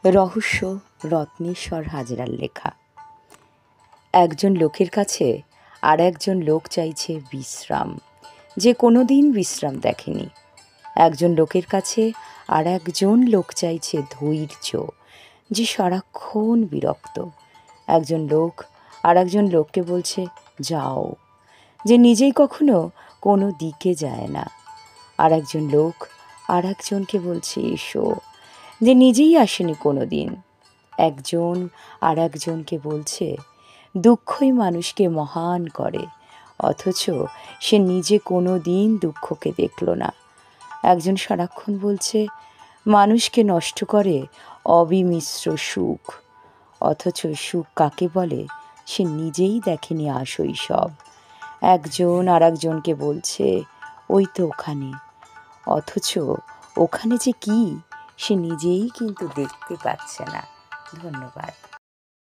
রহস্য রত্নেশ্বর হাজরার লেখা। একজন লোকের কাছে আর একজন লোক চাইছে বিশ্রাম, যে কোনো দিন বিশ্রাম দেখেনি। একজন লোকের কাছে আর একজন লোক চাইছে ধৈর্য, যে সারাক্ষণ বিরক্ত। একজন লোক আর একজন লোককে বলছে যাও, যে নিজেই কখনো কোনো দিকে যায় না। আর একজন লোক আর একজনকে বলছে এসো, যে নিজেই আসেনি কোনো দিন। একজন আর একজনকে বলছে দুঃখই মানুষকে মহান করে, অথচ সে নিজে কোনো দিন দুঃখকে দেখল না। একজন সারাক্ষণ বলছে মানুষকে নষ্ট করে অবিমিশ্র সুখ, অথচ সুখ কাকে বলে সে নিজেই দেখেনি আশৈশব। একজন আর একজনকে বলছে ওই তো ওখানে, অথচ ওখানে যে কি সে নিজেই কিন্তু দেখতে পাচ্ছে না। ধন্যবাদ।